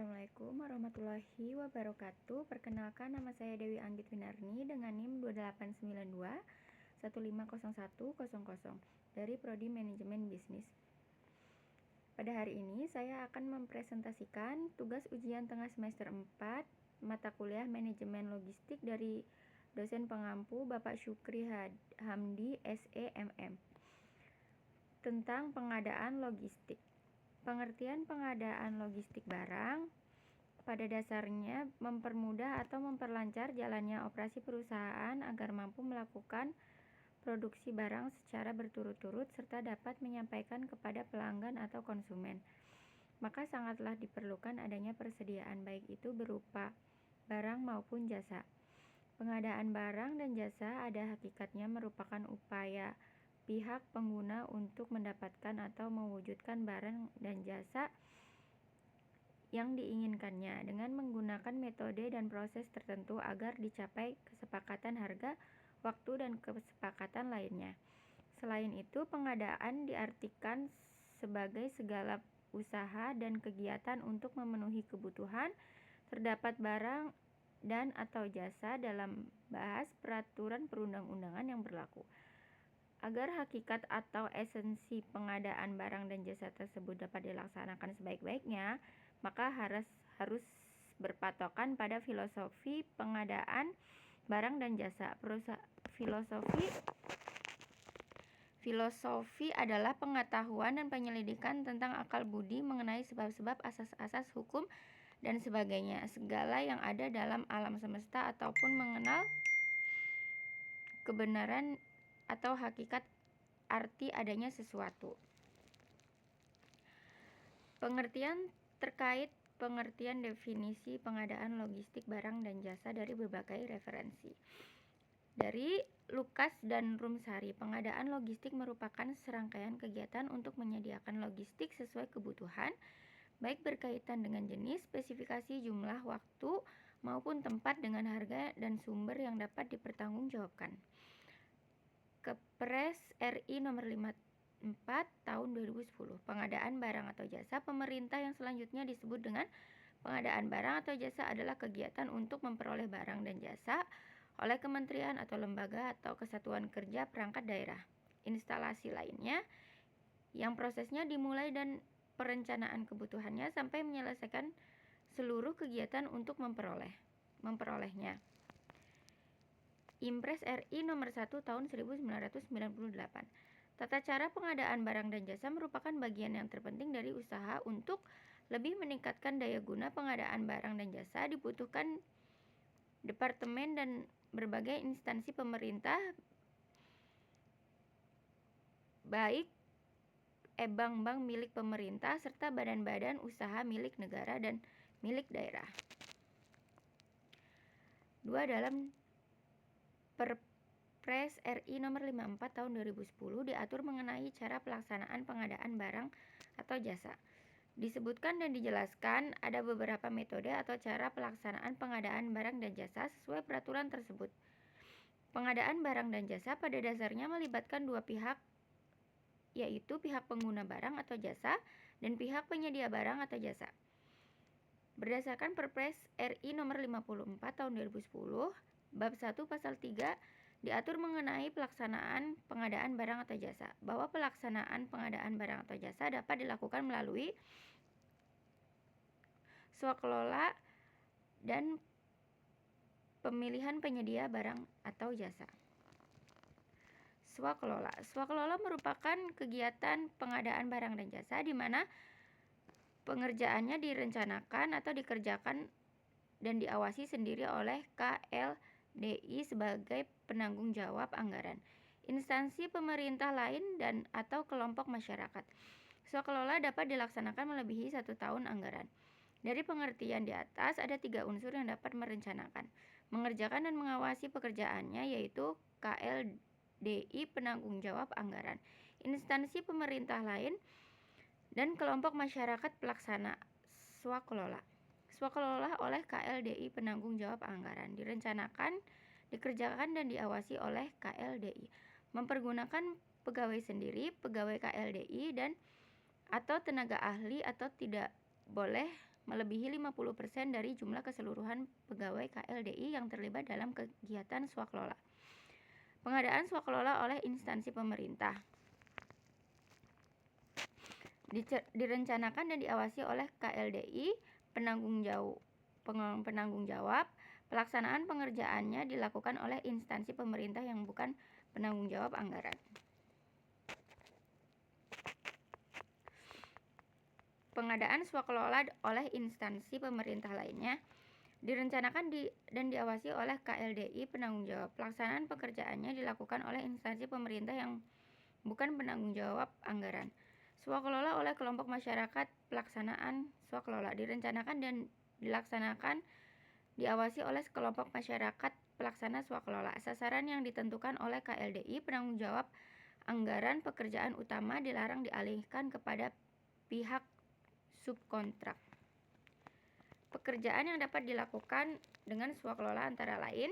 Assalamualaikum warahmatullahi wabarakatuh. Perkenalkan, nama saya Dewi Anggit Winarni dengan NIM 2892 1501000 dari Prodi Manajemen Bisnis. Pada hari ini saya akan mempresentasikan tugas ujian tengah semester 4 mata kuliah Manajemen Logistik dari dosen pengampu Bapak Syukri Hamdi SEMM tentang pengadaan logistik. Pengertian pengadaan logistik barang pada dasarnya mempermudah atau memperlancar jalannya operasi perusahaan agar mampu melakukan produksi barang secara berturut-turut serta dapat menyampaikan kepada pelanggan atau konsumen. Maka sangatlah diperlukan adanya persediaan baik itu berupa barang maupun jasa. Pengadaan barang dan jasa ada hakikatnya merupakan upaya pihak pengguna untuk mendapatkan atau mewujudkan barang dan jasa yang diinginkannya dengan menggunakan metode dan proses tertentu agar dicapai kesepakatan harga, waktu, dan kesepakatan lainnya. Selain itu, pengadaan diartikan sebagai segala usaha dan kegiatan untuk memenuhi kebutuhan terdapat barang dan atau jasa dalam bahas peraturan perundang-undangan yang berlaku. Agar hakikat atau esensi pengadaan barang dan jasa tersebut dapat dilaksanakan sebaik-baiknya, maka harus berpatokan pada filosofi pengadaan barang dan jasa. Filosofi adalah pengetahuan dan penyelidikan tentang akal budi mengenai sebab-sebab, asas-asas hukum, dan sebagainya, segala yang ada dalam alam semesta ataupun mengenal kebenaran atau hakikat arti adanya sesuatu. Pengertian terkait pengertian definisi pengadaan logistik barang dan jasa dari berbagai referensi. Dari Lukas dan Rumsari, pengadaan logistik merupakan serangkaian kegiatan untuk menyediakan logistik sesuai kebutuhan, baik berkaitan dengan jenis, spesifikasi, jumlah, waktu, maupun tempat dengan harga dan sumber yang dapat dipertanggungjawabkan. Kepres RI nomor 54 tahun 2010. Pengadaan barang atau jasa pemerintah yang selanjutnya disebut dengan pengadaan barang atau jasa adalah kegiatan untuk memperoleh barang dan jasa oleh kementerian atau lembaga atau kesatuan kerja perangkat daerah, instalasi lainnya yang prosesnya dimulai dan perencanaan kebutuhannya sampai menyelesaikan seluruh kegiatan untuk memperolehnya. Impres RI nomor 1 tahun 1998. Tata cara pengadaan barang dan jasa merupakan bagian yang terpenting dari usaha untuk lebih meningkatkan daya guna pengadaan barang dan jasa. Dibutuhkan departemen dan berbagai instansi pemerintah, baik bank-bank milik pemerintah serta badan-badan usaha milik negara dan milik daerah. 2. Dalam Perpres RI nomor 54 tahun 2010 diatur mengenai cara pelaksanaan pengadaan barang atau jasa. Disebutkan dan dijelaskan ada beberapa metode atau cara pelaksanaan pengadaan barang dan jasa sesuai peraturan tersebut. Pengadaan barang dan jasa pada dasarnya melibatkan dua pihak, yaitu pihak pengguna barang atau jasa dan pihak penyedia barang atau jasa. Berdasarkan Perpres RI nomor 54 tahun 2010, Bab 1 Pasal 3 diatur mengenai pelaksanaan pengadaan barang atau jasa, bahwa pelaksanaan pengadaan barang atau jasa dapat dilakukan melalui swakelola dan pemilihan penyedia barang atau jasa. Swakelola merupakan kegiatan pengadaan barang dan jasa di mana pengerjaannya direncanakan atau dikerjakan dan diawasi sendiri oleh KLDI sebagai penanggung jawab anggaran, instansi pemerintah lain dan atau kelompok masyarakat. Swakelola dapat dilaksanakan melebihi 1 tahun anggaran. Dari pengertian di atas ada 3 unsur yang dapat merencanakan, mengerjakan dan mengawasi pekerjaannya, yaitu KLDI penanggung jawab anggaran, instansi pemerintah lain, dan kelompok masyarakat pelaksana swakelola. Swakelola oleh KLDI penanggung jawab anggaran, direncanakan, dikerjakan, dan diawasi oleh KLDI. Mempergunakan pegawai sendiri, pegawai KLDI, dan atau tenaga ahli atau tidak boleh melebihi 50% dari jumlah keseluruhan pegawai KLDI yang terlibat dalam kegiatan swakelola. Pengadaan swakelola oleh instansi pemerintah direncanakan dan diawasi oleh KLDI penanggung jawab. Pelaksanaan pengerjaannya dilakukan oleh instansi pemerintah yang bukan penanggung jawab anggaran. Pengadaan swakelola oleh instansi pemerintah lainnya direncanakan dan diawasi oleh KLDI penanggung jawab. Pelaksanaan pekerjaannya dilakukan oleh instansi pemerintah yang bukan penanggung jawab anggaran. Swakelola oleh kelompok masyarakat. Pelaksanaan swakelola direncanakan dan diawasi oleh kelompok masyarakat pelaksana swakelola. Sasaran yang ditentukan oleh KLDI penanggung jawab anggaran pekerjaan utama dilarang dialihkan kepada pihak subkontrak. Pekerjaan yang dapat dilakukan dengan swakelola antara lain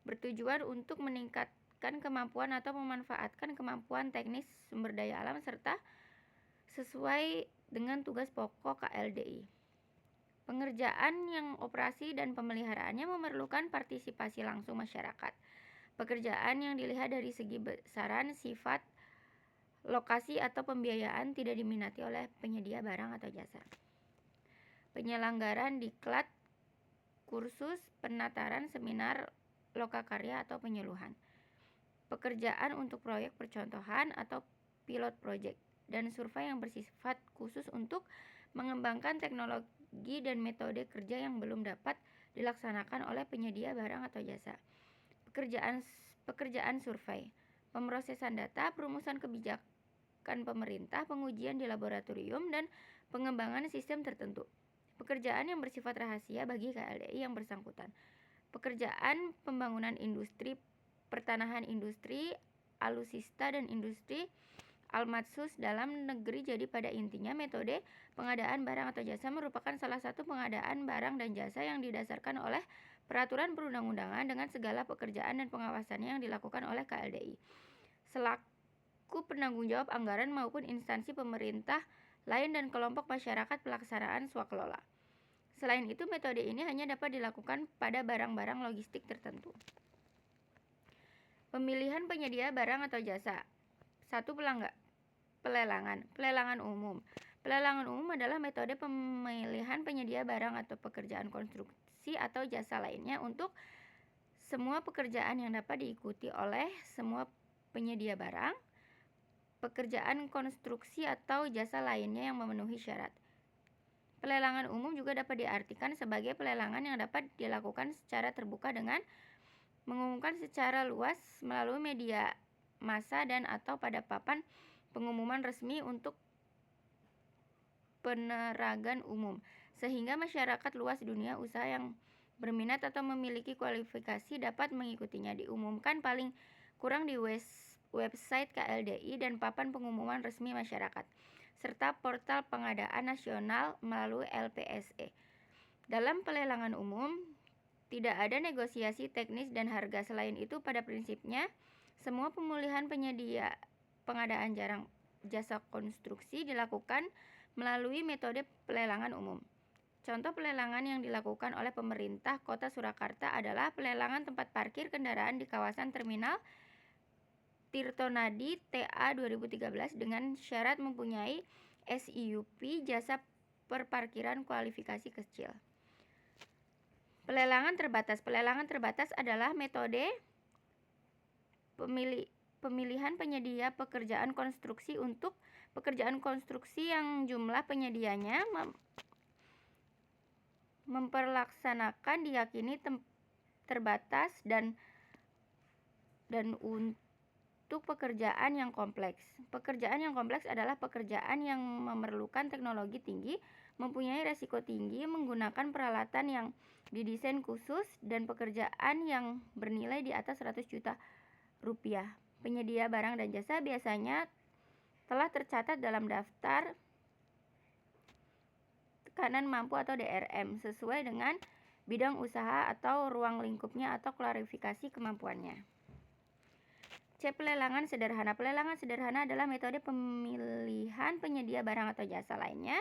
bertujuan untuk meningkatkan kemampuan atau memanfaatkan kemampuan teknis sumber daya alam serta sesuai dengan tugas pokok KLDI. Pengerjaan yang operasi dan pemeliharaannya memerlukan partisipasi langsung masyarakat. Pekerjaan yang dilihat dari segi besaran, sifat, lokasi, atau pembiayaan tidak diminati oleh penyedia barang atau jasa. Penyelenggaran diklat, kursus, penataran, seminar, lokakarya, atau penyuluhan. Pekerjaan untuk proyek percontohan atau pilot project, dan survei yang bersifat khusus untuk mengembangkan teknologi dan metode kerja yang belum dapat dilaksanakan oleh penyedia barang atau jasa. Pekerjaan survei, pemrosesan data, perumusan kebijakan pemerintah, pengujian di laboratorium, dan pengembangan sistem tertentu. Pekerjaan yang bersifat rahasia bagi KLDI yang bersangkutan. Pekerjaan pembangunan industri, pertanahan industri, alutsista, dan industri almatsus dalam negeri. Jadi pada intinya metode pengadaan barang atau jasa merupakan salah satu pengadaan barang dan jasa yang didasarkan oleh peraturan perundang-undangan dengan segala pekerjaan dan pengawasannya yang dilakukan oleh KLDI selaku penanggung jawab anggaran maupun instansi pemerintah lain dan kelompok masyarakat pelaksanaan swakelola. Selain itu, metode ini hanya dapat dilakukan pada barang-barang logistik tertentu. Pemilihan penyedia barang atau jasa. 1. Pelelangan umum. Pelelangan umum adalah metode pemilihan penyedia barang atau pekerjaan konstruksi atau jasa lainnya untuk semua pekerjaan yang dapat diikuti oleh semua penyedia barang, pekerjaan konstruksi atau jasa lainnya yang memenuhi syarat. Pelelangan umum juga dapat diartikan sebagai pelelangan yang dapat dilakukan secara terbuka dengan mengumumkan secara luas melalui media massa dan atau pada papan pengumuman resmi untuk peneragan umum, sehingga masyarakat luas dunia usaha yang berminat atau memiliki kualifikasi dapat mengikutinya. Diumumkan paling kurang di website KLDI dan papan pengumuman resmi masyarakat, serta portal pengadaan nasional melalui LPSE. Dalam pelelangan umum, tidak ada negosiasi teknis dan harga. Selain itu, pada prinsipnya, semua pemulihan penyedia pengadaan jasa konstruksi dilakukan melalui metode pelelangan umum. Contoh pelelangan yang dilakukan oleh pemerintah Kota Surakarta adalah pelelangan tempat parkir kendaraan di kawasan Terminal Tirtonadi TA 2013 dengan syarat mempunyai SIUP jasa perparkiran kualifikasi kecil. Pelelangan terbatas. Pelelangan terbatas adalah metode pemilihan penyedia pekerjaan konstruksi untuk pekerjaan konstruksi yang jumlah penyedianya memperlaksanakan diyakini terbatas dan untuk pekerjaan yang kompleks. Pekerjaan yang kompleks adalah pekerjaan yang memerlukan teknologi tinggi, mempunyai resiko tinggi, menggunakan peralatan yang didesain khusus, dan pekerjaan yang bernilai di atas 100 juta rupiah. Penyedia barang dan jasa biasanya telah tercatat dalam daftar tekanan mampu atau DRM sesuai dengan bidang usaha atau ruang lingkupnya atau klarifikasi kemampuannya. C. Pelelangan sederhana. Pelelangan sederhana adalah metode pemilihan penyedia barang atau jasa lainnya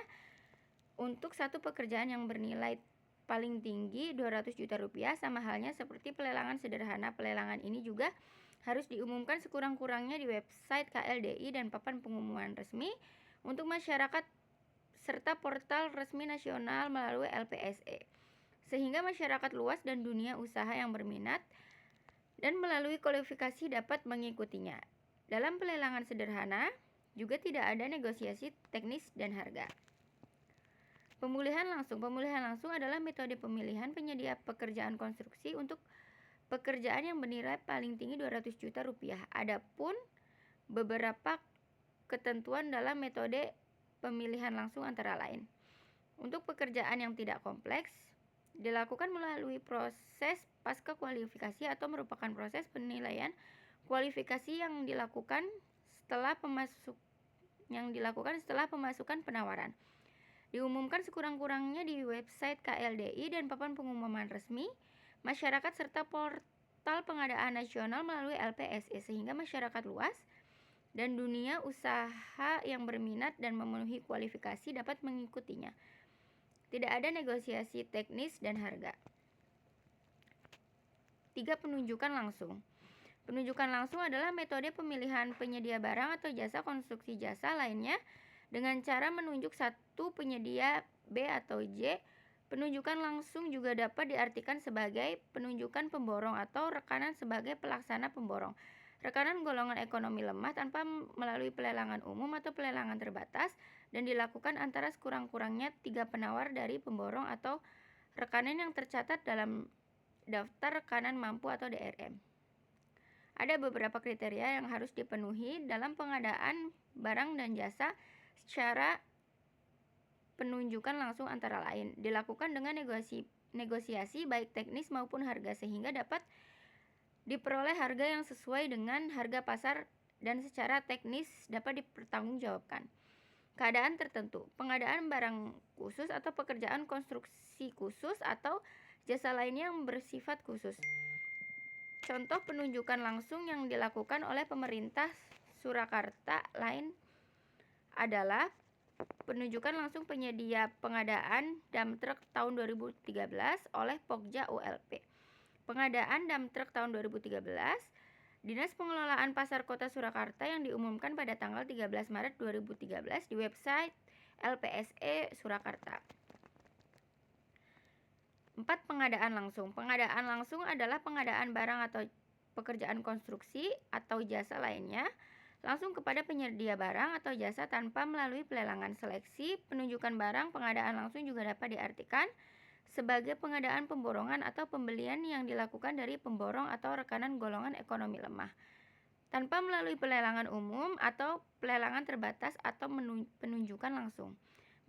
Untuk satu pekerjaan yang bernilai paling tinggi 200 juta rupiah, sama halnya seperti pelelangan sederhana. Pelelangan ini juga harus diumumkan sekurang-kurangnya di website KLDI dan papan pengumuman resmi untuk masyarakat serta portal resmi nasional melalui LPSE, sehingga masyarakat luas dan dunia usaha yang berminat dan melalui kualifikasi dapat mengikutinya. Dalam pelelangan sederhana juga tidak ada negosiasi teknis dan harga. Pemulihan langsung. Pemulihan langsung adalah metode pemilihan penyedia pekerjaan konstruksi untuk pekerjaan yang bernilai paling tinggi 200 juta rupiah. Adapun beberapa ketentuan dalam metode pemilihan langsung antara lain. Untuk pekerjaan yang tidak kompleks, dilakukan melalui proses pasca kualifikasi atau merupakan proses penilaian kualifikasi yang dilakukan setelah pemasukan penawaran. Diumumkan sekurang-kurangnya di website KLDI dan papan pengumuman resmi masyarakat serta portal pengadaan nasional melalui LPSE, sehingga masyarakat luas dan dunia usaha yang berminat dan memenuhi kualifikasi dapat mengikutinya. Tidak ada negosiasi teknis dan harga. 3. Penunjukan langsung. Penunjukan langsung adalah metode pemilihan penyedia barang atau jasa konstruksi jasa lainnya dengan cara menunjuk satu penyedia B atau J. Penunjukan langsung juga dapat diartikan sebagai penunjukan pemborong atau rekanan sebagai pelaksana pemborong. Rekanan golongan ekonomi lemah tanpa melalui pelelangan umum atau pelelangan terbatas dan dilakukan antara sekurang-kurangnya 3 penawar dari pemborong atau rekanan yang tercatat dalam daftar rekanan mampu atau DRM. Ada beberapa kriteria yang harus dipenuhi dalam pengadaan barang dan jasa secara penunjukan langsung, antara lain dilakukan dengan negosiasi baik teknis maupun harga, sehingga dapat diperoleh harga yang sesuai dengan harga pasar dan secara teknis dapat dipertanggungjawabkan. Keadaan tertentu, pengadaan barang khusus atau pekerjaan konstruksi khusus atau jasa lainnya yang bersifat khusus. Contoh penunjukan langsung yang dilakukan oleh pemerintah Surakarta lain adalah penunjukan langsung penyedia pengadaan dump truck tahun 2013 oleh Pokja ULP. Pengadaan dump truck tahun 2013 Dinas Pengelolaan Pasar Kota Surakarta yang diumumkan pada tanggal 13 Maret 2013 di website LPSE Surakarta. 4. Pengadaan langsung. Pengadaan langsung adalah pengadaan barang atau pekerjaan konstruksi atau jasa lainnya langsung kepada penyedia barang atau jasa tanpa melalui pelelangan. Seleksi penunjukan barang. Pengadaan langsung juga dapat diartikan sebagai pengadaan pemborongan atau pembelian yang dilakukan dari pemborong atau rekanan golongan ekonomi lemah tanpa melalui pelelangan umum atau pelelangan terbatas atau penunjukan langsung.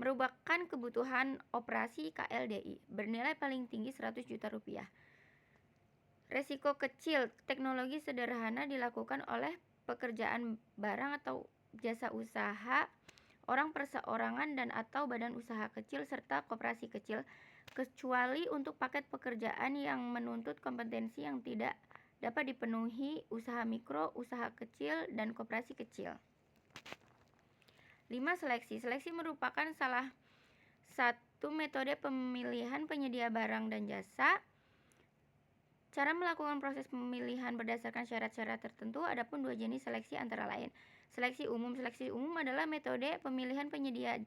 Merupakan kebutuhan operasi KLDI bernilai paling tinggi 100 juta rupiah. Resiko kecil. Teknologi sederhana dilakukan oleh pekerjaan barang atau jasa usaha orang perseorangan dan atau badan usaha kecil serta koperasi kecil, kecuali untuk paket pekerjaan yang menuntut kompetensi yang tidak dapat dipenuhi usaha mikro, usaha kecil, dan koperasi kecil. 5. Seleksi. Seleksi merupakan salah satu metode pemilihan penyedia barang dan jasa. Cara melakukan proses pemilihan berdasarkan syarat-syarat tertentu. Adapun 2 jenis seleksi antara lain. Seleksi umum. Seleksi umum adalah metode pemilihan penyedia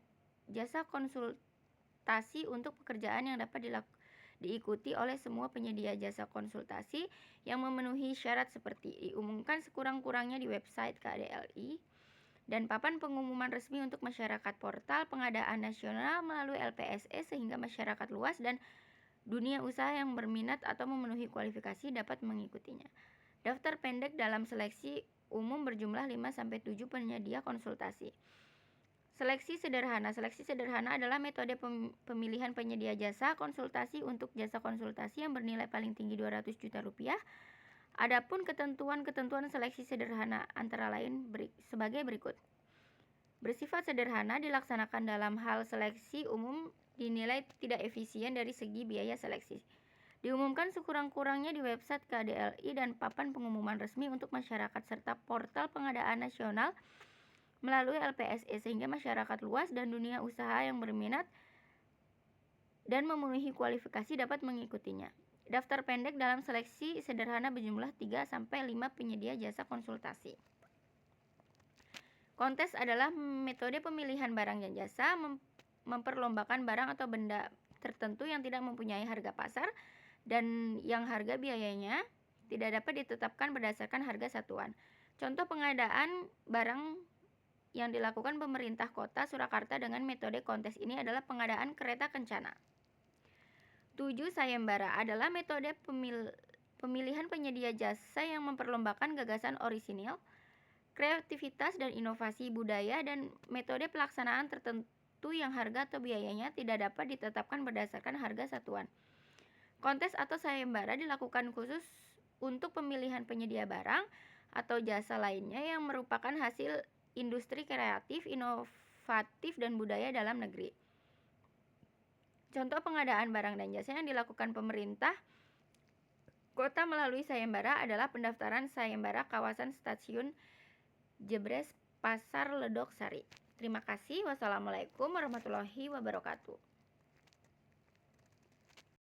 jasa konsultasi untuk pekerjaan yang dapat diikuti oleh semua penyedia jasa konsultasi yang memenuhi syarat seperti diumumkan sekurang-kurangnya di website KDLI dan papan pengumuman resmi untuk masyarakat portal pengadaan nasional melalui LPSE, sehingga masyarakat luas dan dunia usaha yang berminat atau memenuhi kualifikasi dapat mengikutinya. Daftar pendek dalam seleksi umum berjumlah 5-7 penyedia konsultasi. Seleksi sederhana. Seleksi sederhana adalah metode pemilihan penyedia jasa konsultasi untuk jasa konsultasi yang bernilai paling tinggi 200 juta rupiah. Adapun ketentuan-ketentuan seleksi sederhana antara lain sebagai berikut. Bersifat sederhana, dilaksanakan dalam hal seleksi umum dinilai tidak efisien dari segi biaya seleksi. Diumumkan sekurang-kurangnya di website KDLI dan papan pengumuman resmi untuk masyarakat serta portal pengadaan nasional melalui LPSE, sehingga masyarakat luas dan dunia usaha yang berminat dan memenuhi kualifikasi dapat mengikutinya. Daftar pendek dalam seleksi sederhana berjumlah 3-5 penyedia jasa konsultasi. Kontes adalah metode pemilihan barang dan jasa, memperlombakan barang atau benda tertentu yang tidak mempunyai harga pasar dan yang harga biayanya tidak dapat ditetapkan berdasarkan harga satuan. Contoh pengadaan barang yang dilakukan pemerintah kota Surakarta dengan metode kontes ini adalah pengadaan kereta kencana. 7. Sayembara adalah metode pemilihan penyedia jasa yang memperlombakan gagasan orisinil, kreativitas dan inovasi budaya dan metode pelaksanaan tertentu yang harga atau biayanya tidak dapat ditetapkan berdasarkan harga satuan. Kontes atau sayembara dilakukan khusus untuk pemilihan penyedia barang atau jasa lainnya yang merupakan hasil industri kreatif, inovatif, dan budaya dalam negeri. Contoh pengadaan barang dan jasa yang dilakukan pemerintah kota melalui sayembara adalah pendaftaran sayembara kawasan stasiun Jebres Pasar Ledok Sari. Terima kasih. Wassalamualaikum warahmatullahi wabarakatuh.